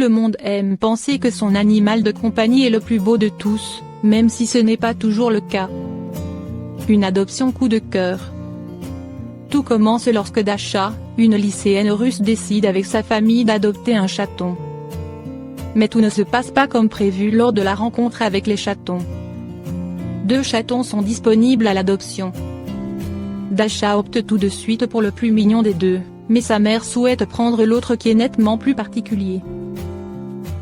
le monde aime penser que son animal de compagnie est le plus beau de tous, même si ce n'est pas toujours le cas. Une adoption coup de cœur. Tout commence lorsque Dasha, une lycéenne russe, décide avec sa famille d'adopter un chaton. Mais tout ne se passe pas comme prévu lors de la rencontre avec les chatons. 2 chatons sont disponibles à l'adoption. Dasha opte tout de suite pour le plus mignon des 2, mais sa mère souhaite prendre l'autre qui est nettement plus particulier.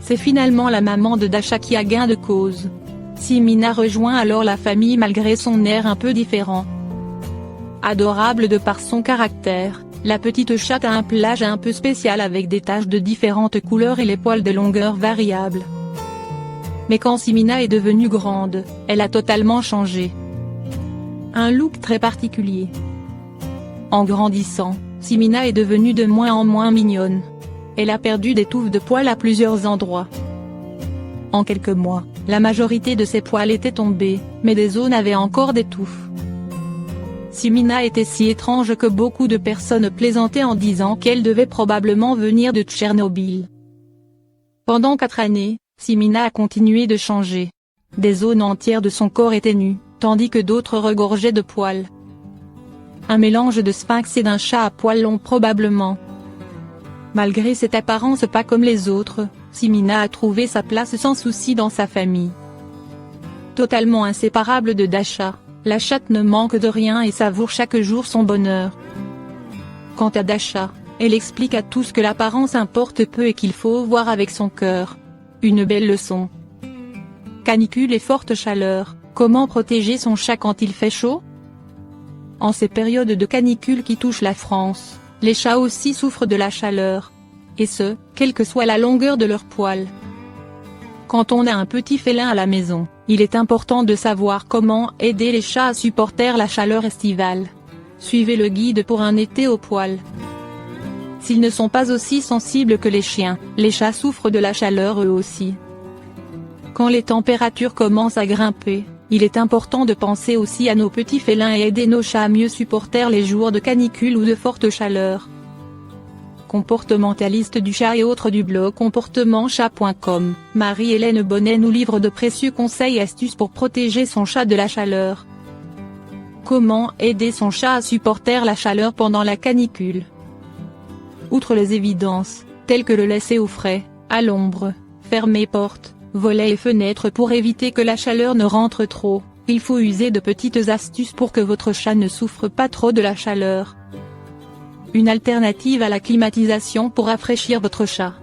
C'est finalement la maman de Dasha qui a gain de cause. Simina rejoint alors la famille malgré son air un peu différent. Adorable de par son caractère, la petite chatte a un pelage un peu spécial avec des taches de différentes couleurs et les poils de longueur variable. Mais quand Simina est devenue grande, elle a totalement changé. Un look très particulier. En grandissant, Simina est devenue de moins en moins mignonne. Elle a perdu des touffes de poils à plusieurs endroits. En quelques mois, la majorité de ses poils étaient tombés, mais des zones avaient encore des touffes. Simina était si étrange que beaucoup de personnes plaisantaient en disant qu'elle devait probablement venir de Tchernobyl. Pendant 4 années, Simina a continué de changer. Des zones entières de son corps étaient nues, tandis que d'autres regorgeaient de poils. Un mélange de sphinx et d'un chat à poils longs probablement. Malgré cette apparence pas comme les autres, Simina a trouvé sa place sans souci dans sa famille. Totalement inséparable de Dasha, la chatte ne manque de rien et savoure chaque jour son bonheur. Quant à Dasha, elle explique à tous que l'apparence importe peu et qu'il faut voir avec son cœur. Une belle leçon. Canicule et forte chaleur, comment protéger son chat quand il fait chaud? En ces périodes de canicule qui touchent la France, les chats aussi souffrent de la chaleur. Et ce, quelle que soit la longueur de leurs poils. Quand on a un petit félin à la maison, il est important de savoir comment aider les chats à supporter la chaleur estivale. Suivez le guide pour un été au poil. S'ils ne sont pas aussi sensibles que les chiens, les chats souffrent de la chaleur eux aussi. Quand les températures commencent à grimper, il est important de penser aussi à nos petits félins et aider nos chats à mieux supporter les jours de canicule ou de forte chaleur. Comportementaliste du chat et autres du blog comportementchat.com, Marie-Hélène Bonnet nous livre de précieux conseils et astuces pour protéger son chat de la chaleur. Comment aider son chat à supporter la chaleur pendant la canicule? Outre les évidences, telles que le laisser au frais, à l'ombre, fermer portes, volets et fenêtres pour éviter que la chaleur ne rentre trop, il faut user de petites astuces pour que votre chat ne souffre pas trop de la chaleur. Une alternative à la climatisation pour rafraîchir votre chat.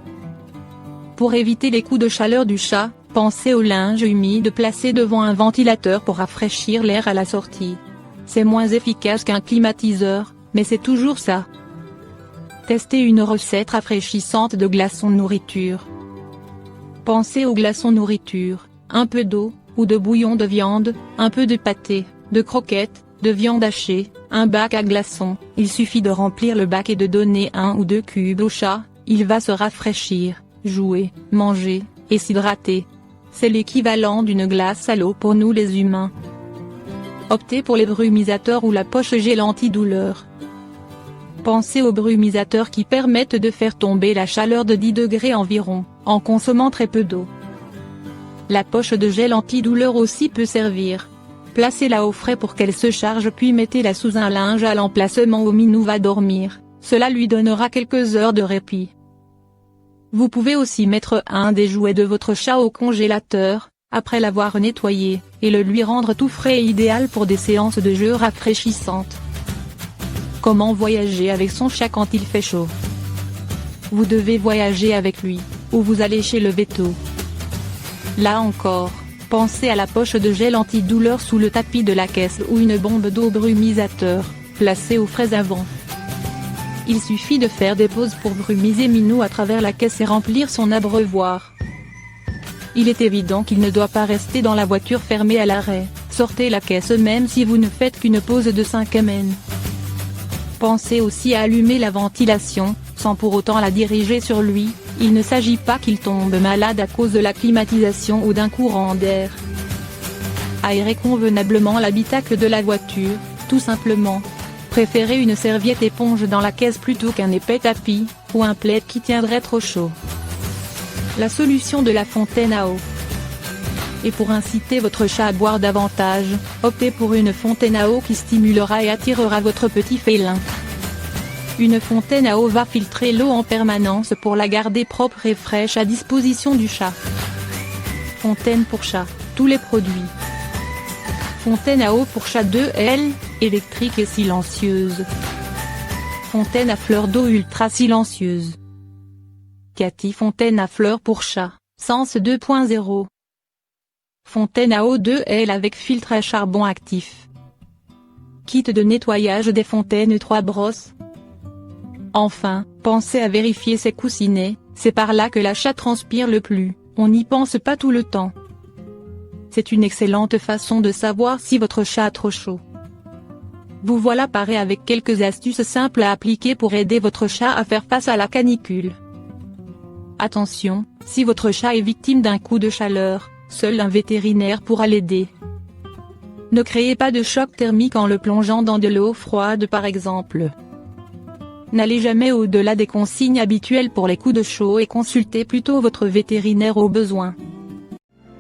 Pour éviter les coups de chaleur du chat, pensez au linge humide placé devant un ventilateur pour rafraîchir l'air à la sortie. C'est moins efficace qu'un climatiseur, mais c'est toujours ça. Testez une recette rafraîchissante de glaçons nourriture. Pensez aux glaçons nourriture, un peu d'eau, ou de bouillon de viande, un peu de pâté, de croquettes, de viande hachée, un bac à glaçons. Il suffit de remplir le bac et de donner 1 ou 2 cubes au chat, il va se rafraîchir, jouer, manger, et s'hydrater. C'est l'équivalent d'une glace à l'eau pour nous les humains. Optez pour les brumisateurs ou la poche gel antidouleur. Pensez aux brumisateurs qui permettent de faire tomber la chaleur de 10 degrés environ, en consommant très peu d'eau. La poche de gel antidouleur aussi peut servir. Placez-la au frais pour qu'elle se charge puis mettez-la sous un linge à l'emplacement où Minou va dormir, cela lui donnera quelques heures de répit. Vous pouvez aussi mettre un des jouets de votre chat au congélateur, après l'avoir nettoyé, et le lui rendre tout frais et idéal pour des séances de jeux rafraîchissantes. Comment voyager avec son chat quand il fait chaud? Vous devez voyager avec lui, ou vous allez chez le veto. Là encore, pensez à la poche de gel antidouleur sous le tapis de la caisse ou une bombe d'eau brumisateur, placée au frais avant. Il suffit de faire des pauses pour brumiser Minou à travers la caisse et remplir son abreuvoir. Il est évident qu'il ne doit pas rester dans la voiture fermée à l'arrêt, sortez la caisse même si vous ne faites qu'une pause de 5 mn. Pensez aussi à allumer la ventilation, sans pour autant la diriger sur lui, il ne s'agit pas qu'il tombe malade à cause de la climatisation ou d'un courant d'air. Aérez convenablement l'habitacle de la voiture, tout simplement. Préférez une serviette éponge dans la caisse plutôt qu'un épais tapis, ou un plaid qui tiendrait trop chaud. La solution de la fontaine à eau. Et pour inciter votre chat à boire davantage, optez pour une fontaine à eau qui stimulera et attirera votre petit félin. Une fontaine à eau va filtrer l'eau en permanence pour la garder propre et fraîche à disposition du chat. Fontaine pour chat, tous les produits. Fontaine à eau pour chat 2L, électrique et silencieuse. Fontaine à fleurs d'eau ultra silencieuse. Cathy fontaine à fleurs pour chat, Sens 2.0. Fontaine à eau 2L avec filtre à charbon actif. Kit de nettoyage des fontaines 3 brosses. Enfin, pensez à vérifier ses coussinets, c'est par là que la chat transpire le plus, on n'y pense pas tout le temps. C'est une excellente façon de savoir si votre chat a trop chaud. Vous voilà paré avec quelques astuces simples à appliquer pour aider votre chat à faire face à la canicule. Attention, si votre chat est victime d'un coup de chaleur, seul un vétérinaire pourra l'aider. Ne créez pas de choc thermique en le plongeant dans de l'eau froide par exemple. N'allez jamais au-delà des consignes habituelles pour les coups de chaud et consultez plutôt votre vétérinaire au besoin.